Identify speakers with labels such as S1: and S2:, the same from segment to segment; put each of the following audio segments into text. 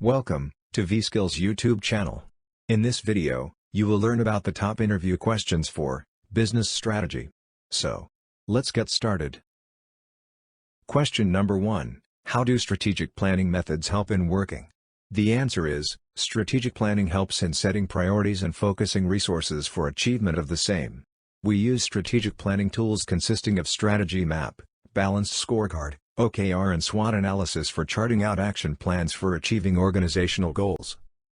S1: Welcome to Vskills YouTube channel. In this video, you will learn about the top interview questions for business strategy. So, let's get started. Question number 1. How do strategic planning methods help in working? The answer is, strategic planning helps in setting priorities and focusing resources for achievement of the same. We use strategic planning tools consisting of strategy map, balanced scorecard, OKR and SWOT analysis for charting out action plans for achieving organizational goals.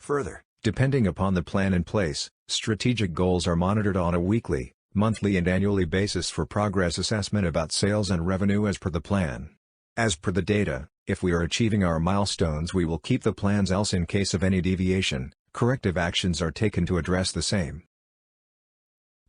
S1: Further, depending upon the plan in place, strategic goals are monitored on a weekly, monthly and annually basis for progress assessment about sales and revenue as per the plan. As per the data, if we are achieving our milestones we will keep the plans, else in case of any deviation, corrective actions are taken to address the same.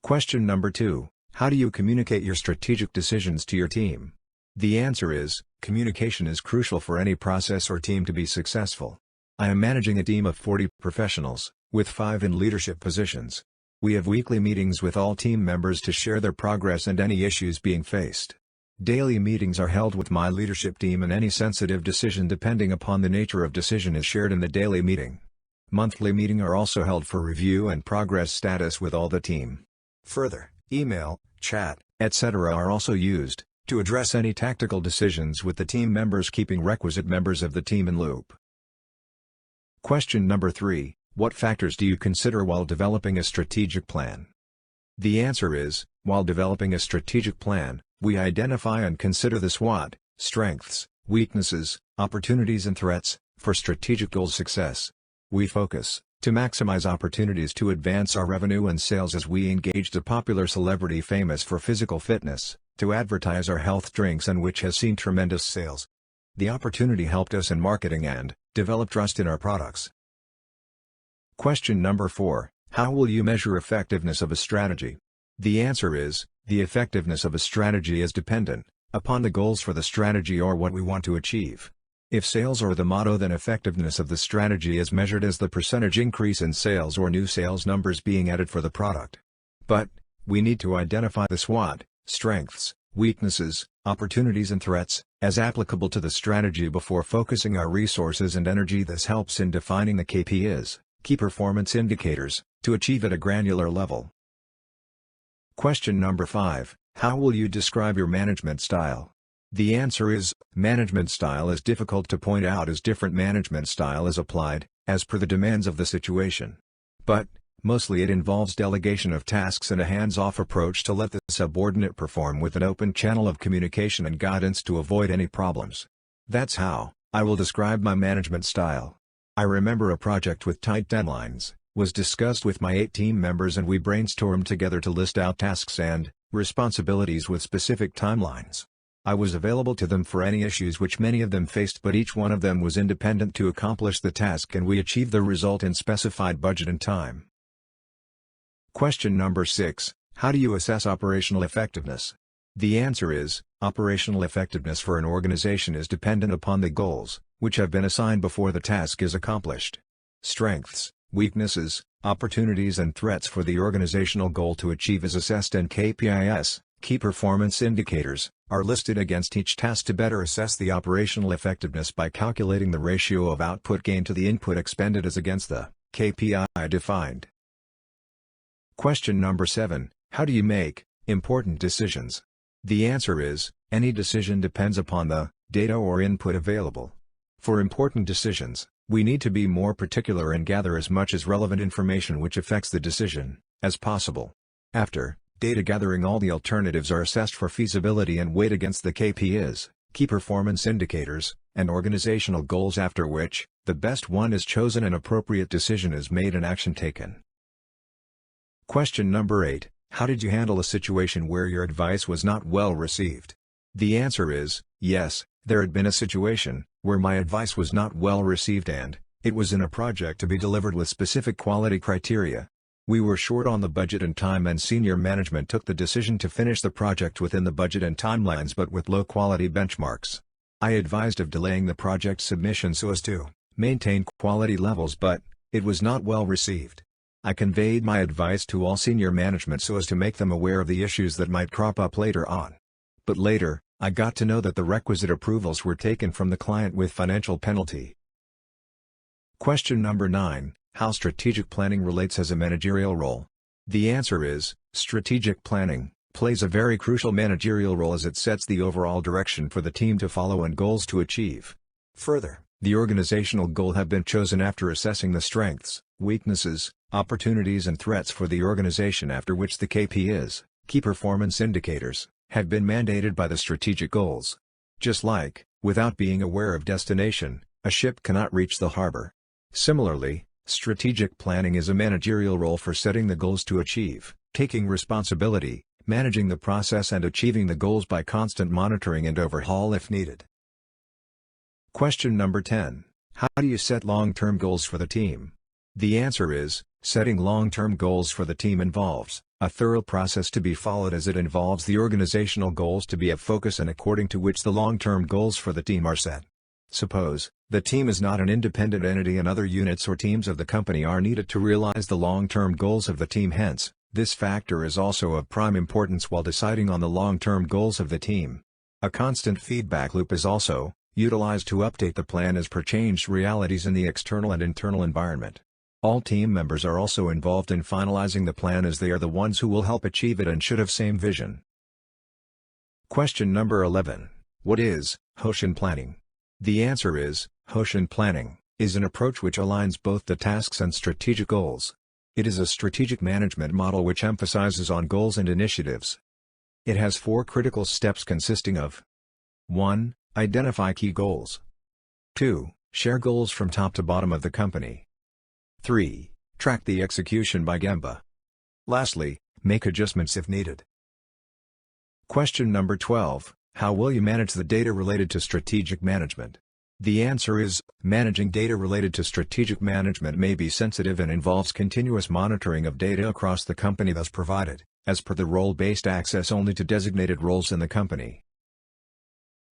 S1: Question number 2. How do you communicate your strategic decisions to your team? The answer is, communication is crucial for any process or team to be successful. I am managing a team of 40 professionals, with 5 in leadership positions. We have weekly meetings with all team members to share their progress and any issues being faced. Daily meetings are held with my leadership team and any sensitive decision depending upon the nature of decision is shared in the daily meeting. Monthly meetings are also held for review and progress status with all the team. Further, email, chat, etc. are also used to address any tactical decisions with the team members, keeping requisite members of the team in loop. Question number 3. What factors do you consider while developing a strategic plan? The answer is, while developing a strategic plan, we identify and consider the SWOT, strengths, weaknesses, opportunities and threats, for strategic goal success. We focus to maximize opportunities to advance our revenue and sales as we engaged a popular celebrity famous for physical fitness, to advertise our health drinks and which has seen tremendous sales. The opportunity helped us in marketing and develop trust in our products. Question number 4. How will you measure effectiveness of a strategy? The answer is, the effectiveness of a strategy is dependent upon the goals for the strategy or what we want to achieve. If sales are the motto, then effectiveness of the strategy is measured as the percentage increase in sales or new sales numbers being added for the product. But, we need to identify the SWOT, strengths, weaknesses, opportunities and threats, as applicable to the strategy before focusing our resources and energy. This helps in defining the KPIs, key performance indicators, to achieve at a granular level. Question number 5. How will you describe your management style? The answer is, management style is difficult to point out as different management style is applied, as per the demands of the situation. But, mostly it involves delegation of tasks and a hands-off approach to let the subordinate perform with an open channel of communication and guidance to avoid any problems. That's how I will describe my management style. I remember a project with tight deadlines was discussed with my 8 team members and we brainstormed together to list out tasks and responsibilities with specific timelines. I was available to them for any issues which many of them faced, but each one of them was independent to accomplish the task and we achieved the result in specified budget and time. Question number 6. How do you assess operational effectiveness? The answer is, operational effectiveness for an organization is dependent upon the goals, which have been assigned before the task is accomplished. Strengths, weaknesses, opportunities and threats for the organizational goal to achieve is assessed and KPIs, key performance indicators, are listed against each task to better assess the operational effectiveness by calculating the ratio of output gained to the input expended as against the KPI defined. Question number 7. How do you make important decisions? The answer is, any decision depends upon the data or input available. For important decisions, we need to be more particular and gather as much as relevant information which affects the decision as possible. After data gathering, all the alternatives are assessed for feasibility and weighed against the KPIs, key performance indicators, and organizational goals, after which, the best one is chosen and appropriate decision is made and action taken. Question number 8. How did you handle a situation where your advice was not well received? The answer is, yes, there had been a situation where my advice was not well received and it was in a project to be delivered with specific quality criteria. We were short on the budget and time and senior management took the decision to finish the project within the budget and timelines but with low quality benchmarks. I advised of delaying the project submission so as to maintain quality levels, but it was not well received. I conveyed my advice to all senior management so as to make them aware of the issues that might crop up later on. But later, I got to know that the requisite approvals were taken from the client with financial penalty. Question number 9, how strategic planning relates as a managerial role? The answer is, strategic planning plays a very crucial managerial role as it sets the overall direction for the team to follow and goals to achieve. Further, the organizational goal have been chosen after assessing the strengths, weaknesses, opportunities and threats for the organization, after which the KPIs, key performance indicators, have been mandated by the strategic goals. Just like, without being aware of destination, a ship cannot reach the harbor. Similarly, strategic planning is a managerial role for setting the goals to achieve, taking responsibility, managing the process and achieving the goals by constant monitoring and overhaul if needed. Question number 10. How do you set long-term goals for the team? The answer is, setting long-term goals for the team involves a thorough process to be followed, as it involves the organizational goals to be a focus and according to which the long-term goals for the team are set. Suppose, the team is not an independent entity and other units or teams of the company are needed to realize the long-term goals of the team. Hence, this factor is also of prime importance while deciding on the long-term goals of the team. A constant feedback loop is also utilized to update the plan as per changed realities in the external and internal environment. All team members are also involved in finalizing the plan, as they are the ones who will help achieve it and should have same vision. Question number 11. What is Hoshin planning? The answer is, Hoshin planning is an approach which aligns both the tasks and strategic goals. It is a strategic management model which emphasizes on goals and initiatives. It has 4 critical steps consisting of 1. Identify key goals. 2. Share goals from top to bottom of the company. 3. Track the execution by Gemba. Lastly, make adjustments if needed. Question number 12. How will you manage the data related to strategic management? The answer is, managing data related to strategic management may be sensitive and involves continuous monitoring of data across the company, thus provided, as per the role-based access only to designated roles in the company.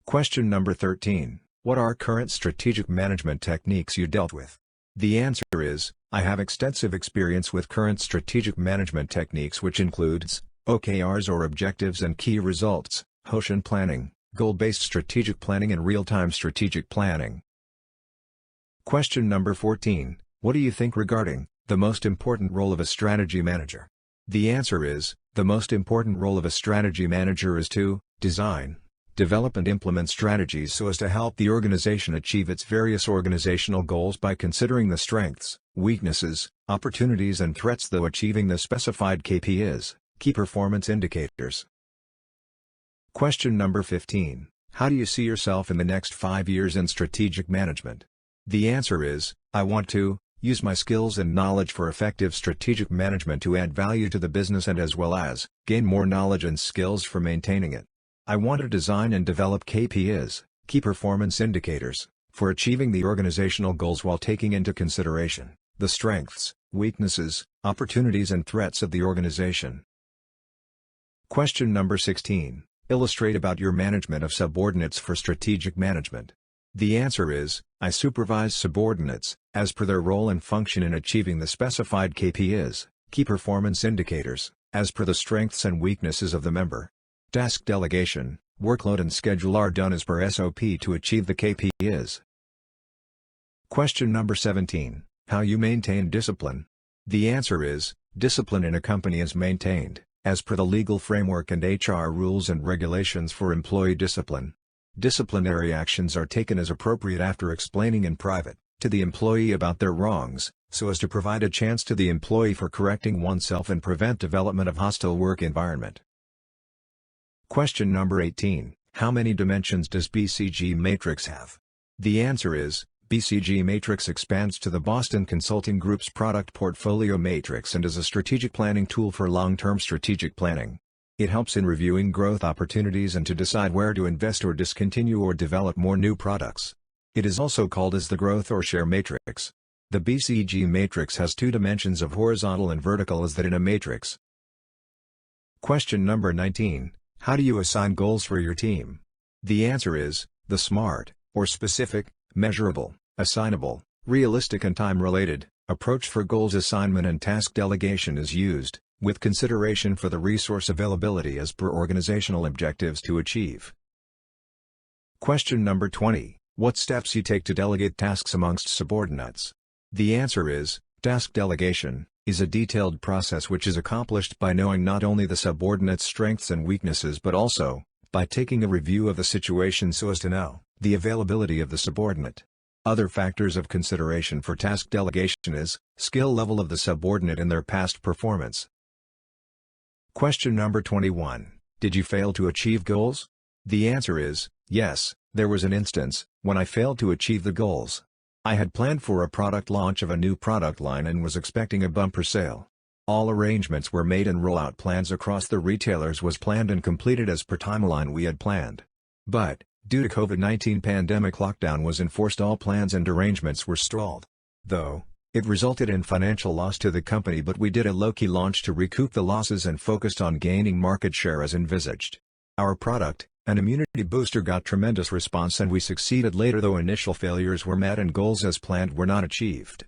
S1: Question number 13. What are current strategic management techniques you dealt with? The answer is, I have extensive experience with current strategic management techniques, which includes OKRs or objectives and key results, Hoshin planning, goal-based strategic planning and real-time strategic planning. Question number 14. What do you think regarding the most important role of a strategy manager? The answer is, the most important role of a strategy manager is to design, develop and implement strategies so as to help the organization achieve its various organizational goals by considering the strengths, weaknesses, opportunities and threats, though achieving the specified KPIs, key performance indicators. Question number 15. How do you see yourself in the next 5 years in strategic management? The answer is, I want to use my skills and knowledge for effective strategic management to add value to the business and as well as gain more knowledge and skills for maintaining it. I want to design and develop KPIs, key performance indicators, for achieving the organizational goals while taking into consideration the strengths, weaknesses, opportunities and threats of the organization. Question number 16. Illustrate about your management of subordinates for strategic management. The answer is, I supervise subordinates, as per their role and function in achieving the specified KPIs, key performance indicators, as per the strengths and weaknesses of the member. Task delegation, workload and schedule are done as per SOP to achieve the KPIs. Question number 17. How you maintain discipline? The answer is, discipline in a company is maintained as per the legal framework and HR rules and regulations for employee discipline. Disciplinary actions are taken as appropriate after explaining in private to the employee about their wrongs, so as to provide a chance to the employee for correcting oneself and prevent development of hostile work environment. Question number 18. How many dimensions does BCG matrix have? The answer is, BCG matrix expands to the Boston Consulting Group's product portfolio matrix and is a strategic planning tool for long-term strategic planning. It helps in reviewing growth opportunities and to decide where to invest or discontinue or develop more new products. It is also called as the growth or share matrix. The BCG matrix has 2 dimensions of horizontal and vertical as that in a matrix. Question number 19. How do you assign goals for your team? The answer is, the SMART, or specific, measurable, assignable, realistic and time-related, approach for goals assignment and task delegation is used, with consideration for the resource availability as per organizational objectives to achieve. Question number 20. What steps you take to delegate tasks amongst subordinates? The answer is, task delegation is a detailed process which is accomplished by knowing not only the subordinate's strengths and weaknesses but also, by taking a review of the situation so as to know the availability of the subordinate. Other factors of consideration for task delegation is, skill level of the subordinate and their past performance. Question number 21. Did you fail to achieve goals? The answer is, yes, there was an instance when I failed to achieve the goals. I had planned for a product launch of a new product line and was expecting a bumper sale. All arrangements were made and rollout plans across the retailers was planned and completed as per timeline we had planned. But, due to COVID-19 pandemic lockdown was enforced, all plans and arrangements were stalled. Though, it resulted in financial loss to the company, but we did a low-key launch to recoup the losses and focused on gaining market share as envisaged. Our product, an immunity booster, got tremendous response and we succeeded later, though initial failures were met and goals as planned were not achieved.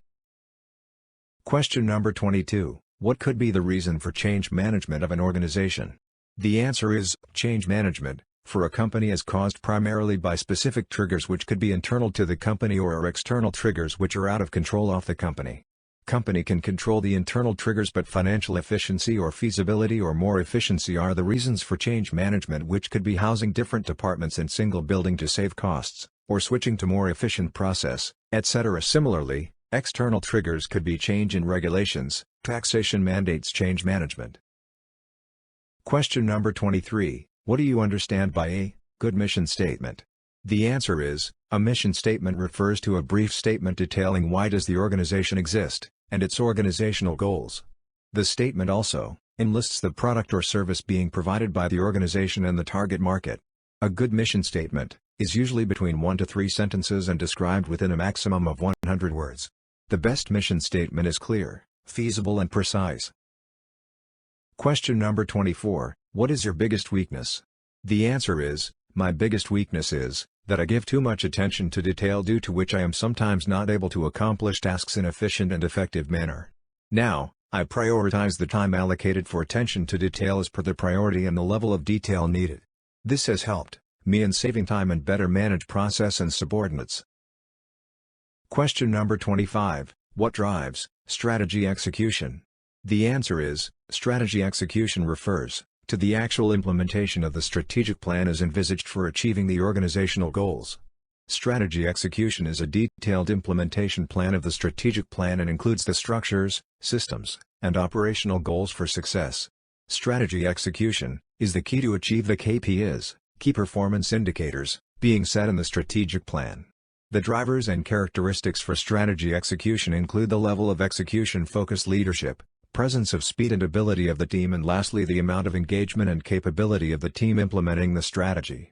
S1: Question number 22. What could be the reason for change management of an organization? The answer is, change management for a company is caused primarily by specific triggers which could be internal to the company or are external triggers which are out of control of the company. Company can control the internal triggers, but financial efficiency or feasibility or more efficiency are the reasons for change management, which could be housing different departments in single building to save costs, or switching to more efficient process, etc. Similarly, external triggers could be change in regulations, taxation mandates, change management. Question number 23. What do you understand by a good mission statement? The answer is, a mission statement refers to a brief statement detailing why does the organization exist, and its organizational goals. The statement also enlists the product or service being provided by the organization and the target market. A good mission statement is usually between 1 to 3 sentences and described within a maximum of 100 words. The best mission statement is clear, feasible and precise. Question number 24. What is your biggest weakness? The answer is, my biggest weakness is that I give too much attention to detail, due to which I am sometimes not able to accomplish tasks in efficient and effective manner. Now, I prioritize the time allocated for attention to detail as per the priority and the level of detail needed. This has helped me in saving time and better manage process and subordinates. Question number 25. What drives strategy execution? The answer is, strategy execution refers to the actual implementation of the strategic plan as envisaged for achieving the organizational goals. Strategy execution is a detailed implementation plan of the strategic plan and includes the structures, systems, and operational goals for success. Strategy execution is the key to achieve the KPIs, key performance indicators, being set in the strategic plan. The drivers and characteristics for strategy execution include the level of execution-focused leadership, presence of speed and ability of the team, and lastly the amount of engagement and capability of the team implementing the strategy.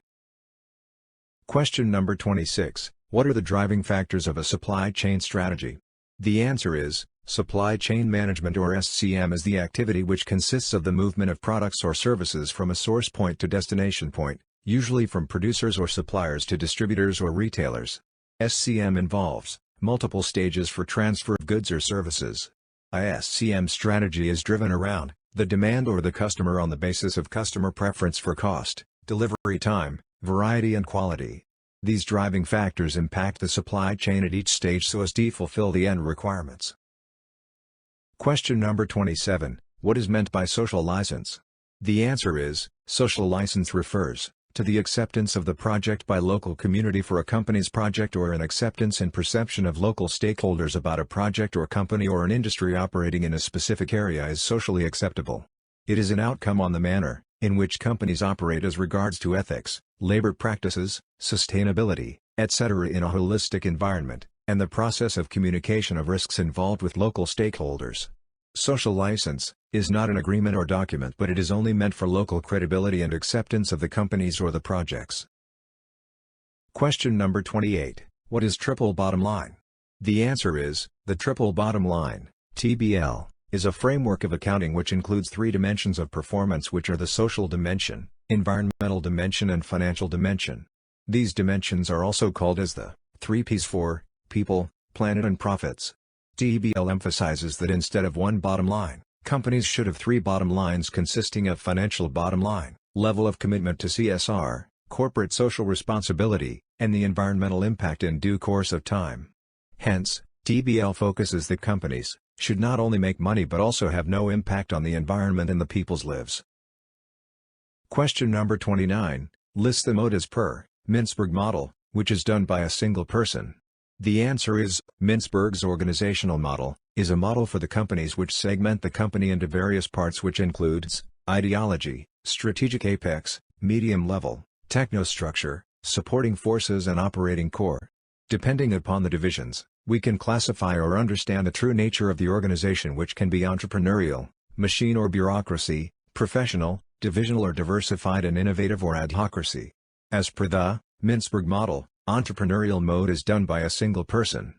S1: Question number 26. What are the driving factors of a supply chain strategy? The answer is, supply chain management or SCM is the activity which consists of the movement of products or services from a source point to destination point, usually from producers or suppliers to distributors or retailers. SCM involves multiple stages for transfer of goods or services. A SCM strategy is driven around the demand or the customer on the basis of customer preference for cost, delivery time, variety and quality. These driving factors impact the supply chain at each stage so as to fulfill the end requirements. Question number 27. What is meant by social license? The answer is, social license refers to the acceptance of the project by local community for a company's project, or an acceptance and perception of local stakeholders about a project or company or an industry operating in a specific area is socially acceptable. It is an outcome on the manner in which companies operate as regards to ethics, labor practices, sustainability, etc. in a holistic environment, and the process of communication of risks involved with local stakeholders. Social license is not an agreement or document, but it is only meant for local credibility and acceptance of the companies or the projects. Question number 28. What is triple bottom line? The answer is, the triple bottom line, TBL, is a framework of accounting which includes 3 dimensions of performance, which are the social dimension, environmental dimension and financial dimension. These dimensions are also called as the 3 Ps for people, planet and profits. TBL emphasizes that instead of one bottom line, companies should have 3 bottom lines consisting of financial bottom line, level of commitment to CSR, corporate social responsibility, and the environmental impact in due course of time. Hence, TBL focuses that companies should not only make money but also have no impact on the environment and the people's lives. Question number 29, list the mode as per Mintzberg model, which is done by a single person. The answer is, Mintzberg's organizational model is a model for the companies which segment the company into various parts, which includes ideology, strategic apex, medium level, technostructure, supporting forces and operating core. Depending upon the divisions, we can classify or understand the true nature of the organization, which can be entrepreneurial, machine or bureaucracy, professional, divisional or diversified, and innovative or adhocracy. As per the Mintzberg model, entrepreneurial mode is done by a single person.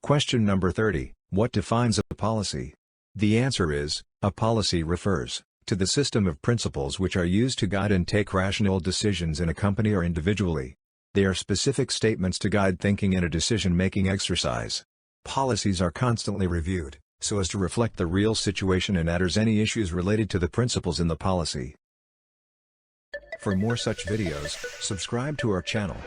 S1: Question number 30, what defines a policy? The answer is, a policy refers to the system of principles which are used to guide and take rational decisions in a company or individually. They are specific statements to guide thinking in a decision-making exercise. Policies are constantly reviewed, so as to reflect the real situation and address any issues related to the principles in the policy. For more such videos, subscribe to our channel.